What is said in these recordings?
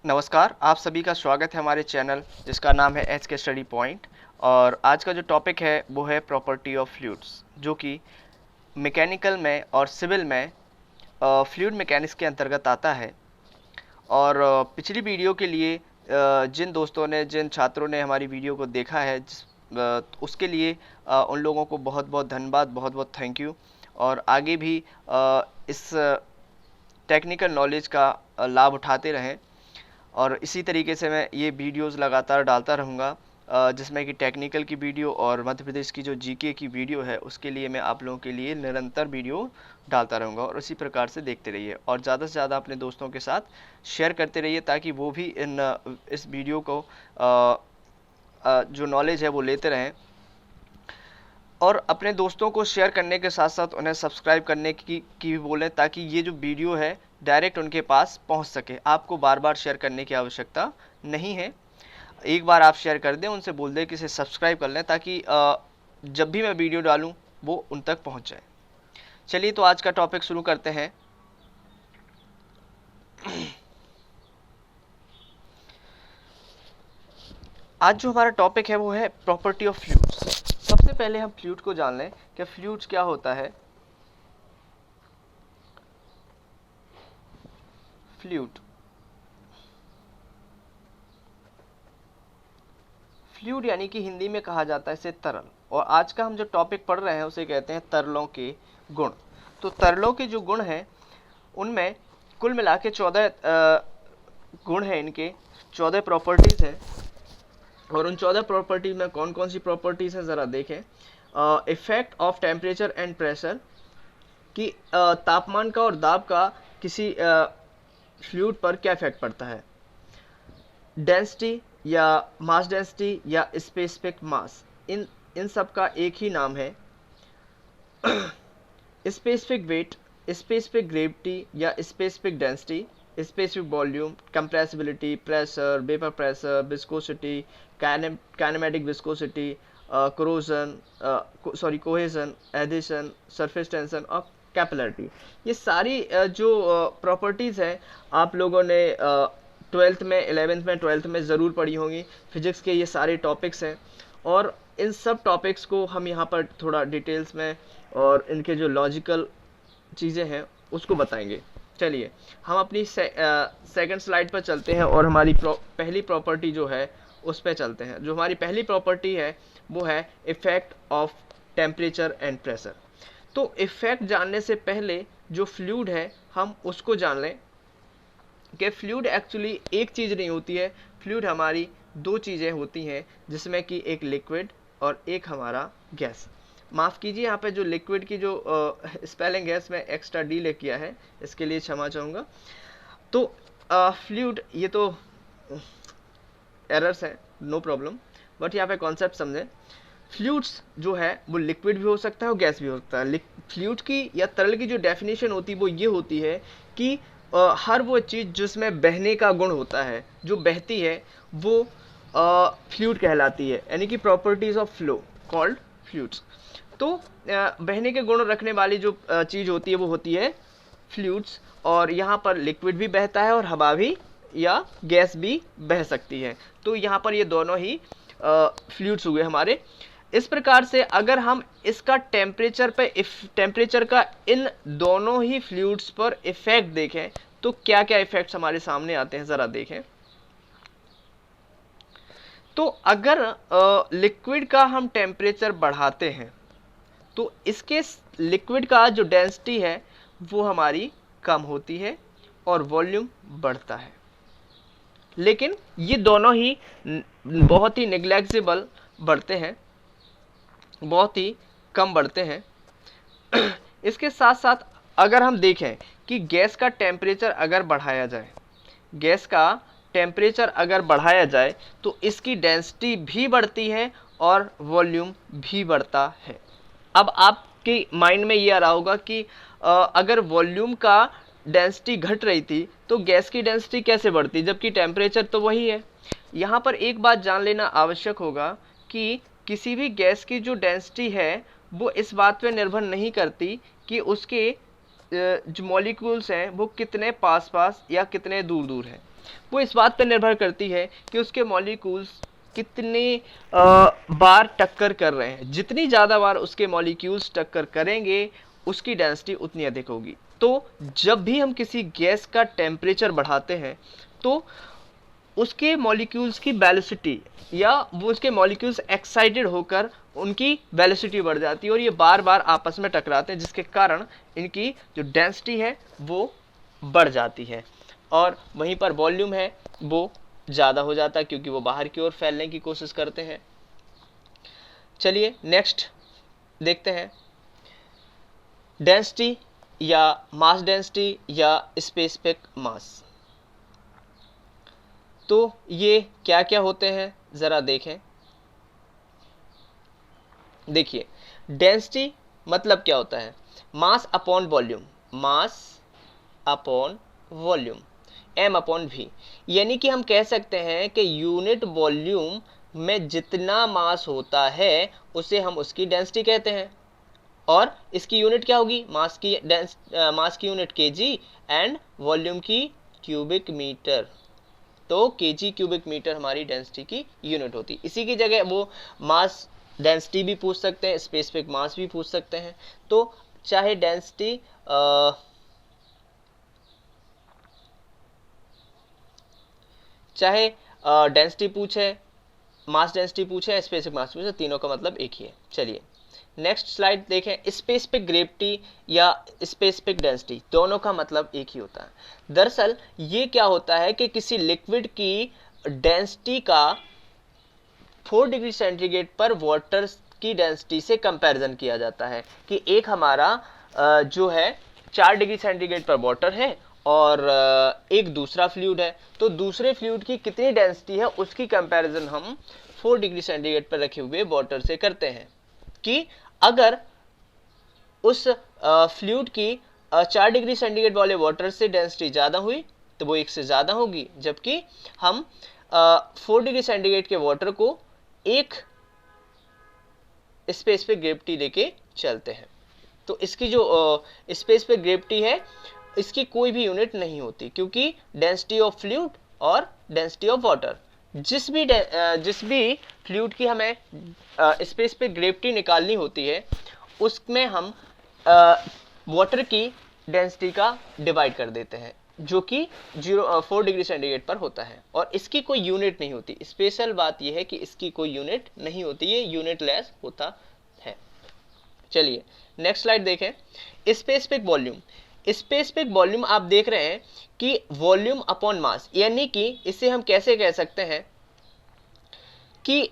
नमस्कार, आप सभी का स्वागत है हमारे चैनल जिसका नाम है एच के स्टडी पॉइंट। और आज का जो टॉपिक है वो है प्रॉपर्टी ऑफ फ्लूइड्स, जो कि मैकेनिकल में और सिविल में फ्लूइड मैकेनिक्स के अंतर्गत आता है। और पिछली वीडियो के लिए जिन दोस्तों ने, जिन छात्रों ने हमारी वीडियो को देखा है उसके लिए उन लोगों को बहुत बहुत धन्यवाद, बहुत बहुत थैंक यू। और आगे भी इस टेक्निकल नॉलेज का लाभ उठाते रहें और इसी तरीके से मैं ये वीडियोस लगातार डालता रहूँगा, जिसमें कि टेक्निकल की वीडियो और मध्य प्रदेश की जो जीके की वीडियो है उसके लिए मैं आप लोगों के लिए निरंतर वीडियो डालता रहूँगा। और उसी प्रकार से देखते रहिए और ज़्यादा से ज़्यादा अपने दोस्तों के साथ शेयर करते रहिए ताकि वो भी इस वीडियो को जो नॉलेज है वो लेते रहें। और अपने दोस्तों को शेयर करने के साथ साथ उन्हें सब्सक्राइब करने की भी बोलें ताकि ये जो वीडियो है डायरेक्ट उनके पास पहुंच सके। आपको बार बार शेयर करने की आवश्यकता नहीं है, एक बार आप शेयर कर दें, उनसे बोल दें कि इसे सब्सक्राइब कर लें ताकि जब भी मैं वीडियो डालूं वो उन तक पहुंच जाए। चलिए तो आज का टॉपिक शुरू करते हैं। आज जो हमारा टॉपिक है वो है प्रॉपर्टी ऑफ फ्लूइड्स। सबसे पहले हम फ्लूइड को जान लें कि फ्लूइड्स क्या होता है। फ्लूइड फ्लूइड यानी कि हिंदी में कहा जाता है इसे तरल। और आज का हम जो टॉपिक पढ़ रहे हैं उसे कहते हैं तरलों के गुण। तो तरलों के जो गुण हैं उनमें कुल मिला के 14 गुण हैं, इनके 14 प्रॉपर्टीज हैं। और उन 14 प्रॉपर्टीज में कौन कौन सी प्रॉपर्टीज हैं ज़रा देखें। Effect of temperature and pressure, कि तापमान का और दाब का किसी फ्लूइड पर क्या इफेक्ट पड़ता है। डेंसिटी या मास डेंसिटी या स्पेसिफिक मास, इन सब का एक ही नाम है। स्पेसिफिक वेट, स्पेसिफिक ग्रेविटी या specific density, specific volume, compressibility, pressure, vapour pressure, viscosity, kinematic viscosity, cohesion, adhesion, surface tension और कैपिलरिटी। ये सारी जो प्रॉपर्टीज़ हैं आप लोगों ने 12th में, 11th में, 12th में ज़रूर पढ़ी होंगी। फिजिक्स के ये सारे टॉपिक्स हैं और इन सब टॉपिक्स को हम यहाँ पर थोड़ा डिटेल्स में और इनके जो लॉजिकल चीज़ें हैं उसको बताएंगे। चलिए हम अपनी सेकंड स्लाइड पर चलते हैं और हमारी पहली प्रॉपर्टी जो है उस पर चलते हैं। जो हमारी पहली प्रॉपर्टी है वो है effect of temperature and pressure. तो इफेक्ट जानने से पहले जो फ्लूइड है हम उसको जान लें कि फ्लूइड एक्चुअली एक चीज़ नहीं होती है। फ्लूइड हमारी दो चीज़ें होती हैं, जिसमें कि एक लिक्विड और एक हमारा गैस। माफ़ कीजिए, यहाँ पे जो लिक्विड की जो स्पेलिंग है इसमें एक्स्ट्रा डी ले किया है, इसके लिए क्षमा चाहूँगा। तो फ्लूइड, ये तो एरर्स हैं, नो प्रॉब्लम, बट यहाँ पे कॉन्सेप्ट समझें। फ्लूइड्स जो है वो लिक्विड भी हो सकता है और गैस भी हो सकता है। फ्लूइड की या तरल की जो डेफिनेशन होती है वो ये होती है कि हर वो चीज़ जिसमें बहने का गुण होता है, जो बहती है वो फ्लूइड कहलाती है, यानी कि properties of flow called fluids. तो बहने के गुण रखने वाली जो चीज़ होती है वो होती है फ्लूइड्स। और यहाँ पर लिक्विड भी बहता है और हवा भी या गैस भी बह सकती है। तो यहाँ पर ये दोनों ही फ्लूइड्स हुए हमारे। इस प्रकार से अगर हम इसका टेम्परेचर का इन दोनों ही फ्लूइड्स पर इफेक्ट देखें तो क्या क्या इफेक्ट्स हमारे सामने आते हैं, ज़रा देखें। तो अगर लिक्विड का हम टेम्परेचर बढ़ाते हैं तो इसके लिक्विड का जो डेंसिटी है वो हमारी कम होती है और वॉल्यूम बढ़ता है। लेकिन ये दोनों ही बहुत ही नेग्लेक्सिबल बढ़ते हैं, बहुत ही कम बढ़ते हैं। इसके साथ साथ अगर हम देखें कि गैस का टेम्परेचर अगर बढ़ाया जाए, गैस का टेम्परेचर अगर बढ़ाया जाए तो इसकी डेंसिटी भी बढ़ती है और वॉल्यूम भी बढ़ता है। अब आपके माइंड में ये आ रहा होगा कि अगर वॉल्यूम का डेंसिटी घट रही थी तो गैस की डेंसिटी कैसे बढ़ती, जबकि टेम्परेचर तो वही है। यहाँ पर एक बात जान लेना आवश्यक होगा कि किसी भी गैस की जो डेंसिटी है वो इस बात पे निर्भर नहीं करती कि उसके जो मॉलिक्यूल्स हैं वो कितने पास पास या कितने दूर दूर हैं। वो इस बात पर निर्भर करती है कि उसके मॉलिक्यूल्स कितने बार टक्कर कर रहे हैं। जितनी ज़्यादा बार उसके मॉलिक्यूल्स टक्कर करेंगे उसकी डेंसिटी उतनी अधिक होगी। तो जब भी हम किसी गैस का टेम्परेचर बढ़ाते हैं तो उसके मॉलिक्यूल्स की वेलोसिटी या वो उसके मॉलिक्यूल्स एक्साइटेड होकर उनकी वेलोसिटी बढ़ जाती है और ये बार बार आपस में टकराते हैं, जिसके कारण इनकी जो डेंसिटी है वो बढ़ जाती है और वहीं पर वॉल्यूम है वो ज़्यादा हो जाता है क्योंकि वो बाहर की ओर फैलने की कोशिश करते हैं। चलिए नेक्स्ट देखते हैं, डेंसिटी या मास डेंसिटी या स्पेसिफिक मास। तो ये क्या क्या होते हैं ज़रा देखें। देखिए डेंसिटी मतलब क्या होता है, mass upon volume, mass upon volume, m upon v। यानी कि हम कह सकते हैं कि यूनिट वॉल्यूम में जितना मास होता है उसे हम उसकी डेंसिटी कहते हैं और इसकी यूनिट क्या होगी, मास की यूनिट केजी एंड वॉल्यूम की क्यूबिक मीटर। तो केजी क्यूबिक मीटर हमारी डेंसिटी की यूनिट होती है। इसी की जगह वो मास डेंसिटी भी पूछ सकते हैं, स्पेसिफिक मास भी पूछ सकते हैं। तो चाहे डेंसिटी पूछे, मास डेंसिटी पूछे, स्पेसिफिक मास पूछे, तीनों का मतलब एक ही है। चलिए नेक्स्ट स्लाइड देखें, स्पेसिफिक ग्रेविटी या स्पेसिफिक डेंसिटी, दोनों का मतलब एक ही होता है। दरअसल ये क्या होता है कि किसी लिक्विड की डेंसिटी का 4 डिग्री सेंटीग्रेड पर वाटर की डेंसिटी से कंपैरिजन किया जाता है कि एक हमारा जो है 4 डिग्री सेंटीग्रेड पर वाटर है और एक दूसरा फ्लूइड है, तो दूसरे फ्लूइड की कितनी डेंसिटी है उसकी कंपैरिजन हम 4 डिग्री सेंटीग्रेड पर रखे हुए वाटर से करते हैं कि अगर उस फ्लूइड की 4 डिग्री सेंटीग्रेड वाले वाटर से डेंसिटी ज़्यादा हुई तो वो एक से ज़्यादा होगी, जबकि हम 4 डिग्री सेंटीग्रेड के वाटर को एक स्पेसिफिक ग्रेविटी लेके चलते हैं। तो इसकी जो स्पेसिफिक ग्रेविटी है इसकी कोई भी यूनिट नहीं होती क्योंकि डेंसिटी ऑफ फ्लूइड और डेंसिटी ऑफ वाटर, जिस भी फ्लूइड की हमें स्पेसिफिक ग्रेविटी निकालनी होती है उसमें हम वाटर की डेंसिटी का डिवाइड कर देते हैं जो कि 4 डिग्री सेंटीग्रेड पर होता है और इसकी कोई यूनिट नहीं होती। स्पेशल बात यह है कि इसकी कोई यूनिट नहीं होती, ये यूनिट लेस होता है। चलिए नेक्स्ट स्लाइड देखें, स्पेसिफिक वॉल्यूम। स्पेसिफिक वॉल्यूम आप देख रहे हैं कि वॉल्यूम अपॉन मास, यानी कि इसे हम कैसे कह सकते हैं कि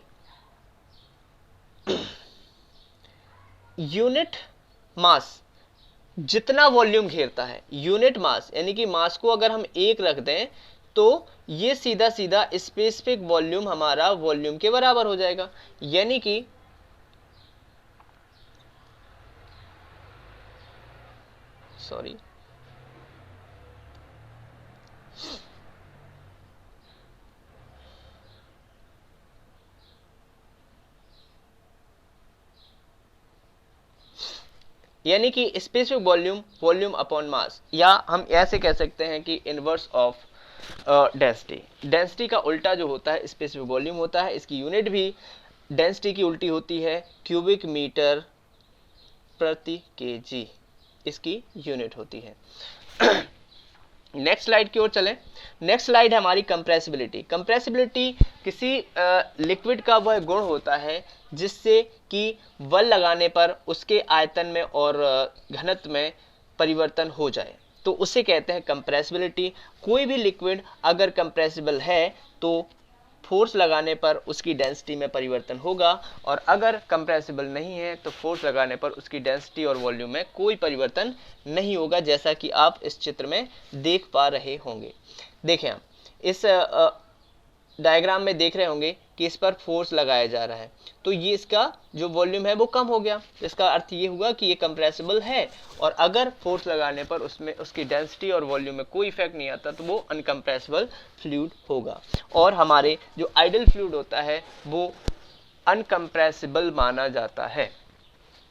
यूनिट मास जितना वॉल्यूम घेरता है, यूनिट मास यानी कि मास को अगर हम 1 रख दें तो ये सीधा सीधा स्पेसिफिक वॉल्यूम हमारा वॉल्यूम के बराबर हो जाएगा। यानी कि सॉरी यानी कि स्पेसिफिक वॉल्यूम अपॉन मास, या हम ऐसे कह सकते हैं कि इनवर्स ऑफ डेंसिटी। डेंसिटी का उल्टा जो होता है स्पेसिफिक वॉल्यूम होता है, इसकी यूनिट भी डेंसिटी की उल्टी होती है, क्यूबिक मीटर प्रति केजी इसकी यूनिट होती है। नेक्स्ट स्लाइड की ओर चलें। नेक्स्ट स्लाइड है हमारी कंप्रेसिबिलिटी। कंप्रेसिबिलिटी किसी लिक्विड का वह गुण होता है जिससे कि बल लगाने पर उसके आयतन में और घनत्व में परिवर्तन हो जाए, तो उसे कहते हैं कंप्रेसिबिलिटी। कोई भी लिक्विड अगर कंप्रेसिबल है तो फोर्स लगाने पर उसकी डेंसिटी में परिवर्तन होगा और अगर कंप्रेसिबल नहीं है तो फोर्स लगाने पर उसकी डेंसिटी और वॉल्यूम में कोई परिवर्तन नहीं होगा, जैसा कि आप इस चित्र में देख पा रहे होंगे। देखें आप इस डायग्राम में देख रहे होंगे कि इस पर फोर्स लगाया जा रहा है, तो ये इसका जो वॉल्यूम है वो कम हो गया। इसका अर्थ ये हुआ कि ये कंप्रेसिबल है और अगर फोर्स लगाने पर उसमें उसकी डेंसिटी और वॉल्यूम में कोई इफेक्ट नहीं आता तो वो अनकंप्रेसिबल फ्लूइड होगा। और हमारे जो आइडल फ्लूइड होता है वो अनकंप्रेसिबल माना जाता है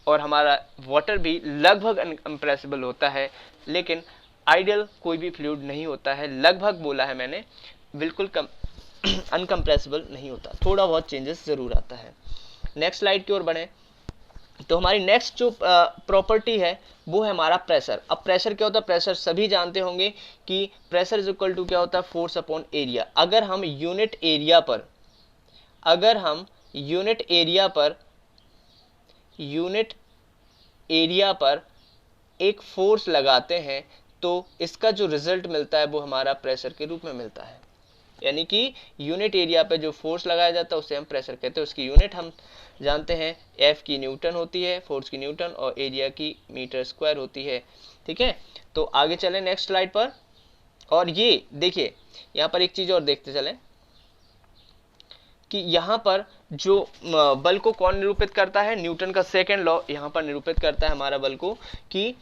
और हमारा वाटर भी लगभग अनकंप्रेसिबल होता है, लेकिन आइडियल कोई भी फ्लूइड नहीं होता है, लगभग बोला है मैंने, बिल्कुल अनकम्प्रेसिबल नहीं होता, थोड़ा बहुत चेंजेस जरूर आता है। नेक्स्ट स्लाइड की ओर बढ़े तो हमारी नेक्स्ट जो प्रॉपर्टी है वो है हमारा प्रेशर। अब प्रेशर क्या होता है, प्रेशर सभी जानते होंगे कि प्रेशर इज इक्वल टू क्या होता है, फोर्स अपॉन एरिया। अगर हम यूनिट एरिया पर एक फोर्स लगाते हैं तो इसका जो रिजल्ट मिलता है वो हमारा प्रेशर के रूप में मिलता है। यानी कि यूनिट एरिया पे जो फोर्स लगाया जाता है उसे हम प्रेशर कहते हैं। उसकी यूनिट हम जानते हैं, एफ की न्यूटन होती है, फोर्स की न्यूटन, और एरिया की मीटर स्क्वायर होती है। ठीक है, तो आगे चलें नेक्स्ट स्लाइड पर। और ये देखिए यहाँ पर एक चीज और देखते चलें कि यहाँ पर जो बल को कौन निरूपित करता है, न्यूटन का सेकेंड लॉ यहाँ पर निरूपित करता है हमारा बल को कि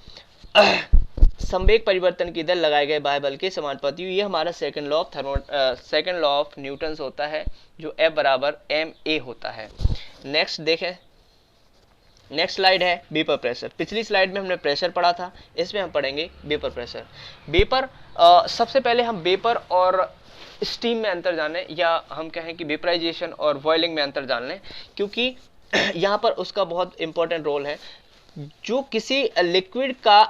संवेग परिवर्तन की दर लगाए गए बाह्य बल के समानुपाती। ये हमारा सेकंड लॉ ऑफ न्यूटन्स होता है, जो F बराबर ma होता है। नेक्स्ट देखें, नेक्स्ट स्लाइड है वेपर प्रेशर। पिछली स्लाइड में हमने प्रेशर पढ़ा था, इसमें हम पढ़ेंगे वेपर प्रेशर। वेपर सबसे पहले हम वेपर और स्टीम में अंतर जानें, या हम कहें कि वेपराइजेशन और बॉइलिंग में अंतर जान लें, क्योंकि यहाँ पर उसका बहुत इंपॉर्टेंट रोल है। जो किसी लिक्विड का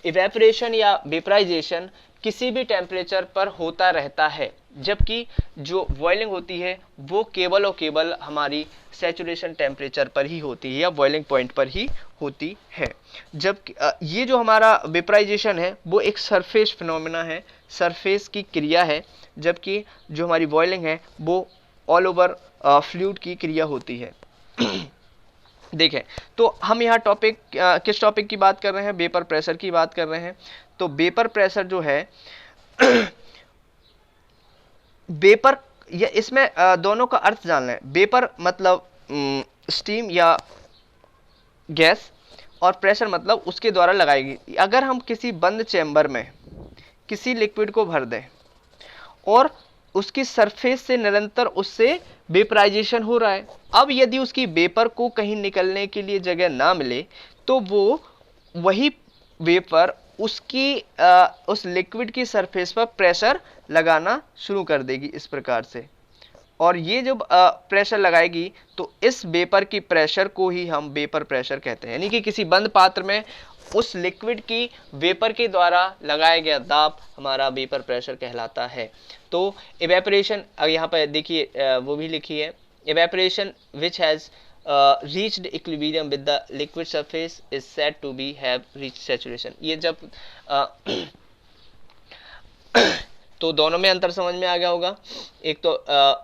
इवेपोरेशन या वेपराइजेशन किसी भी टेम्परेचर पर होता रहता है, जबकि जो बॉइलिंग होती है वो केवल और केवल हमारी सैचुरेशन टेम्परेचर पर ही होती है या बॉइलिंग पॉइंट पर ही होती है। जब ये जो हमारा वेपराइजेशन है वो एक सरफेस फिनोमेना है, सरफेस की क्रिया है, जबकि जो हमारी बॉइलिंग है वो ऑल ओवर फ्लूइड की क्रिया होती है। देखें तो हम यहाँ टॉपिक किस टॉपिक की बात कर रहे हैं, वेपर प्रेशर की बात कर रहे हैं। तो वेपर प्रेशर जो है वेपर, या इसमें दोनों का अर्थ जान लें। वेपर मतलब स्टीम या गैस, और प्रेशर मतलब उसके द्वारा लगाएगी। अगर हम किसी बंद चेंबर में किसी लिक्विड को भर दें और उसकी सरफेस से निरंतर उससे वेपराइजेशन हो रहा है, अब यदि उसकी वेपर को कहीं निकलने के लिए जगह ना मिले तो वो वही वेपर उस लिक्विड की सरफेस पर प्रेशर लगाना शुरू कर देगी इस प्रकार से। और ये जब प्रेशर लगाएगी तो इस वेपर की प्रेशर को ही हम वेपर प्रेशर कहते हैं। यानी कि किसी बंद पात्र में उस लिक्विड की वेपर के द्वारा लगाया गया दाब हमारा वेपर प्रेशर कहलाता है। तो इवेपोरेशन, यहाँ पर देखिए वो भी लिखी है, evaporation which has reached equilibrium with the liquid surface is said to be have reached saturation। ये जब तो दोनों में अंतर समझ में आ गया होगा, एक तो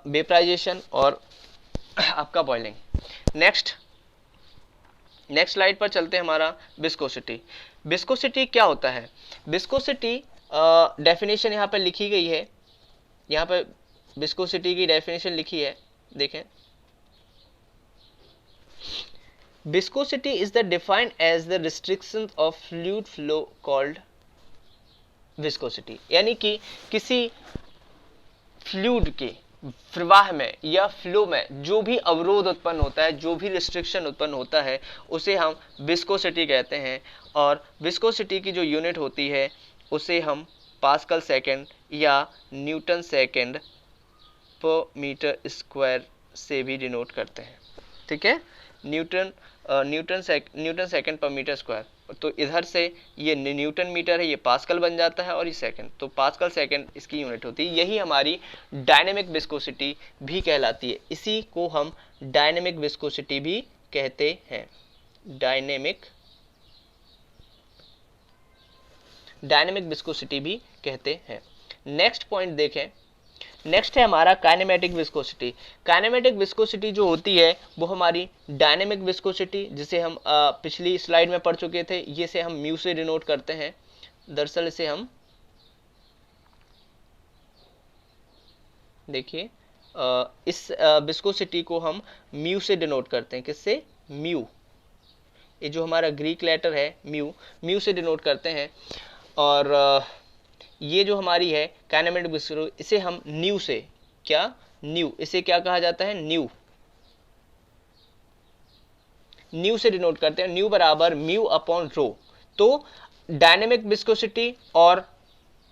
वेपराइजेशन और आपका बॉइलिंग। नेक्स्ट स्लाइड पर चलते हैं, हमारा विस्कोसिटी। विस्कोसिटी क्या होता है? विस्कोसिटी डेफिनेशन यहाँ पर लिखी गई है, यहाँ पर विस्कोसिटी की डेफिनेशन लिखी है, देखें। Viscosity is the defined as the restriction of fluid flow called viscosity। यानी कि किसी फ्लूइड के प्रवाह में या फ्लो में जो भी अवरोध उत्पन्न होता है, जो भी रिस्ट्रिक्शन उत्पन्न होता है, उसे हम विस्कोसिटी कहते हैं। और विस्कोसिटी की जो यूनिट होती है उसे हम पास्कल सेकेंड या न्यूटन सेकेंड पर मीटर स्क्वायर से भी डिनोट करते हैं। ठीक है, न्यूटन सेकंड पर मीटर स्क्वायर। तो इधर से ये न्यूटन मीटर है, ये पास्कल बन जाता है, और ये सेकंड, तो पास्कल सेकंड इसकी यूनिट होती है। यही हमारी डायनेमिक विस्कोसिटी भी कहलाती है। इसी को हम डायनेमिक विस्कोसिटी भी कहते हैं, डायनेमिक विस्कोसिटी भी कहते हैं। नेक्स्ट पॉइंट देखें, नेक्स्ट है हमारा काइनेमेटिक विस्कोसिटी। काइनेमेटिक विस्कोसिटी जो होती है वो हमारी डायनेमिक विस्कोसिटी, जिसे हम पिछली स्लाइड में पढ़ चुके थे, ये से हम म्यू से डिनोट करते हैं। दरअसल इसे हम देखिए इस विस्कोसिटी को हम म्यू से डिनोट करते हैं। किससे? म्यू। ये जो हमारा ग्रीक लेटर है म्यू से डिनोट करते हैं। और ये जो हमारी है काइनेमेटिक विस्कोसिटी, इसे हम न्यू से, क्या न्यू, इसे क्या कहा जाता है? न्यू से डिनोट करते हैं। न्यू बराबर म्यू अपॉन रो। तो डायनेमिक विस्कोसिटी और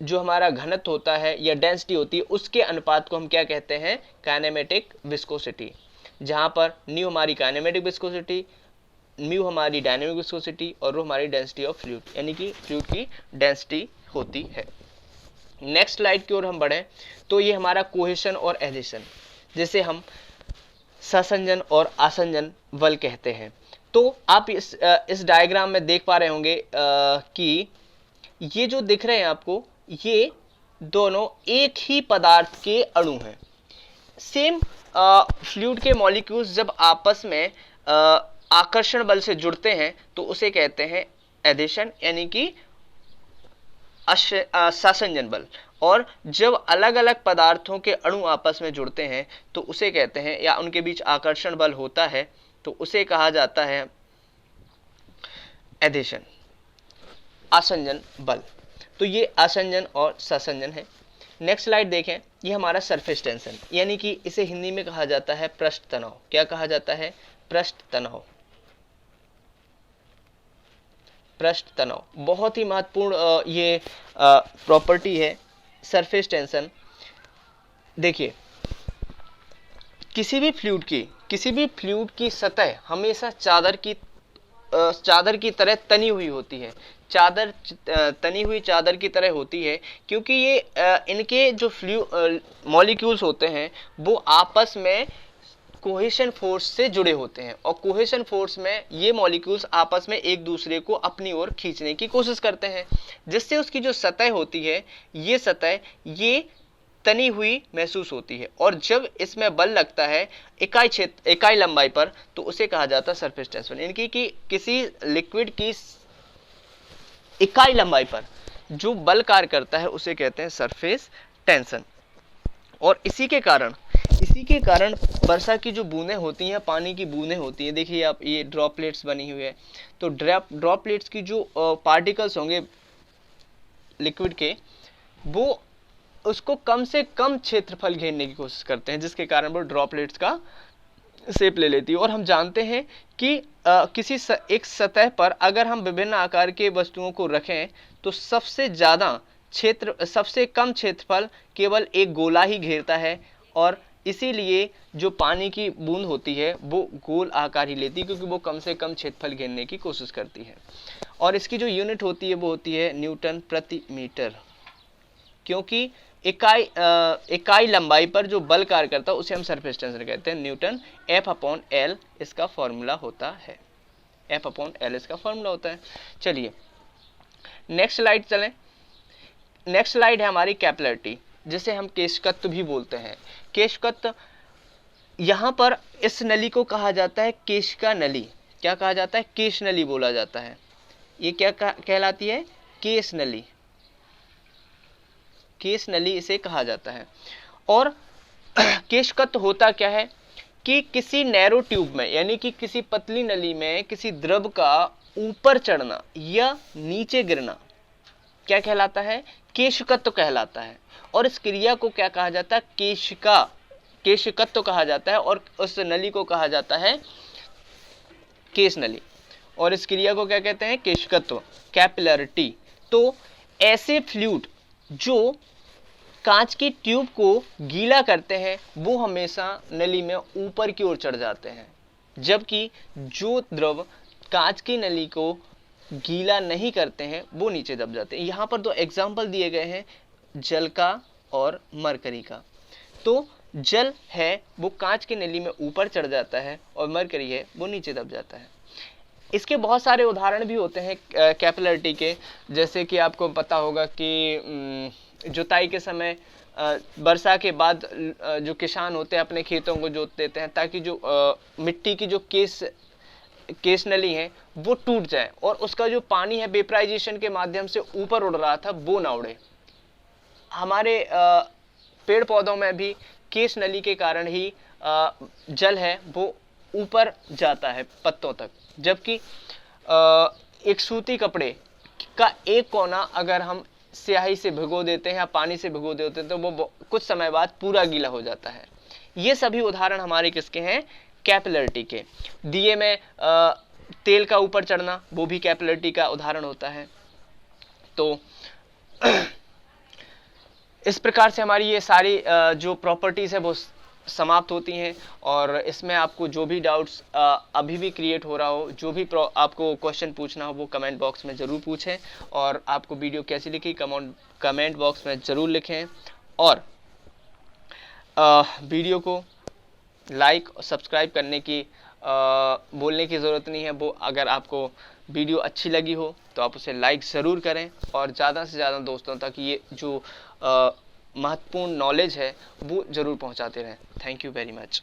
जो हमारा घनत्व होता है या डेंसिटी होती है उसके अनुपात को हम क्या कहते हैं, काइनेमेटिक विस्कोसिटी, जहां पर न्यू हमारी काइनेमेटिक विस्कोसिटी, म्यू हमारी डायनेमिक विस्कोसिटी और रो हमारी डेंसिटी ऑफ फ्लूइड, यानी कि फ्लूइड की डेंसिटी होती है। नेक्स्ट स्लाइड की ओर हम बढ़ें तो ये हमारा कोहेशन और एडिशन, जिसे हम ससंजन और आसंजन बल कहते हैं। तो आप इस डायग्राम में देख पा रहे होंगे कि ये जो दिख रहे हैं आपको, ये दोनों एक ही पदार्थ के अणु हैं। सेम फ्लूइड के मॉलिक्यूल्स जब आपस में आकर्षण बल से जुड़ते हैं तो उसे कहते हैं एडिशन, यानी कि ससंजन बल। और जब अलग अलग पदार्थों के अणु आपस में जुड़ते हैं तो उसे कहते हैं, या उनके बीच आकर्षण बल होता है तो उसे कहा जाता है एडिशन, आसंजन बल। तो ये आसंजन और ससंजन है। नेक्स्ट स्लाइड देखें, ये हमारा सरफेस टेंशन, यानी कि इसे हिंदी में कहा जाता है पृष्ठ तनाव। क्या कहा जाता है, पृष्ठ तनाव। पृष्ठ तनाव बहुत ही महत्वपूर्ण ये प्रॉपर्टी है सरफेस टेंशन। देखिए, किसी भी फ्लूइड की सतह हमेशा चादर की तरह तनी हुई होती है। तनी हुई चादर की तरह होती है, क्योंकि ये इनके जो मॉलिक्यूल्स होते हैं वो आपस में कोहेशन फोर्स से जुड़े होते हैं, और कोहेशन फोर्स में ये मॉलिक्यूल्स आपस में एक दूसरे को अपनी ओर खींचने की कोशिश करते हैं, जिससे उसकी जो सतह होती है ये सतह ये तनी हुई महसूस होती है। और जब इसमें बल लगता है इकाई लंबाई पर तो उसे कहा जाता है सरफेस टेंशन, यानी कि किसी लिक्विड की इकाई लंबाई पर जो बल कार्य करता है उसे कहते हैं सरफेस टेंशन। और इसी के कारण वर्षा की जो बूंदें होती हैं, पानी की बूंदें होती हैं, देखिए आप ये ड्रॉपलेट्स बनी हुई है, तो ड्रॉपलेट्स की जो पार्टिकल्स होंगे लिक्विड के, वो उसको कम से कम क्षेत्रफल घेरने की कोशिश करते हैं, जिसके कारण वो ड्रॉपलेट्स का शेप ले लेती है। और हम जानते हैं कि एक सतह पर अगर हम विभिन्न आकार के वस्तुओं को रखें तो सबसे कम क्षेत्रफल केवल एक गोला ही घेरता है, और इसीलिए जो पानी की बूंद होती है वो गोल आकार ही लेती है, क्योंकि वो कम से कम क्षेत्रफल घेरने की कोशिश करती है। और इसकी जो यूनिट होती है वो होती है न्यूटन प्रति मीटर, क्योंकि इकाई लंबाई पर जो बल कार्य करता है उसे हम सरफेस टेंशन कहते हैं, न्यूटन। F/L इसका फॉर्मूला होता है, F/L इसका फॉर्मूला होता है। चलिए नेक्स्ट स्लाइड चलें। नेक्स्ट स्लाइड है हमारी कैपिलरिटी, जिसे हम केशकत्व भी बोलते हैं। केशकत्व, यहाँ पर इस नली को कहा जाता है केशिका नली। क्या कहा जाता है, केश नली बोला जाता है। ये क्या कहलाती है, केश नली। केश नली इसे कहा जाता है। और केशकत्व होता क्या है कि किसी नैरो ट्यूब में, यानी कि किसी पतली नली में किसी द्रव का ऊपर चढ़ना या नीचे गिरना क्या कहलाता है, केशकत्व कहलाता है। और इस क्रिया को क्या कहा जाता है, केशकत्व कहा जाता है, और उस नली को कहा जाता है केश नली। और इस क्रिया को क्या कहते हैं, केशकत्व, कैपिलरिटी। तो ऐसे फ्लूइड जो कांच की ट्यूब को गीला करते हैं वो हमेशा नली में ऊपर की ओर चढ़ जाते हैं, जबकि जो द्रव कांच की नली को गीला नहीं करते हैं वो नीचे दब जाते हैं। यहाँ पर दो एग्जाम्पल दिए गए हैं, जल का और मरकरी का। तो जल है वो कांच की नली में ऊपर चढ़ जाता है, और मरकरी है वो नीचे दब जाता है। इसके बहुत सारे उदाहरण भी होते हैं कैपिलरिटी के, जैसे कि आपको पता होगा कि जुताई के समय वर्षा के बाद जो किसान होते हैं अपने खेतों को जोत देते हैं, ताकि जो मिट्टी की जो केश नली है वो टूट जाए, और उसका जो पानी है वेपराइजेशन के माध्यम से ऊपर उड़ रहा था वो ना उड़े। हमारे पेड़ पौधों में भी केश नली के कारण ही जल है वो ऊपर जाता है पत्तों तक, जबकि एक सूती कपड़े का एक कोना अगर हम स्याही से भिगो देते हैं या पानी से भिगो देते हैं तो वो कुछ समय बाद पूरा गीला हो जाता है। ये सभी उदाहरण हमारे किसके हैं, कैपिलरिटी के। दिए में तेल का ऊपर चढ़ना वो भी कैपिलरिटी का उदाहरण होता है। तो इस प्रकार से हमारी ये सारी जो प्रॉपर्टीज़ है वो समाप्त होती हैं। और इसमें आपको जो भी डाउट्स अभी भी क्रिएट हो रहा हो, जो भी आपको क्वेश्चन पूछना हो, वो कमेंट बॉक्स में ज़रूर पूछें। और आपको वीडियो कैसी लिखी कमेंट बॉक्स में ज़रूर लिखें। और वीडियो को लाइक और सब्सक्राइब करने की बोलने की ज़रूरत नहीं है। वो अगर आपको वीडियो अच्छी लगी हो तो आप उसे लाइक ज़रूर करें और ज़्यादा से ज़्यादा दोस्तों तक ये जो महत्वपूर्ण नॉलेज है वो ज़रूर पहुंचाते रहें। Thank you very much.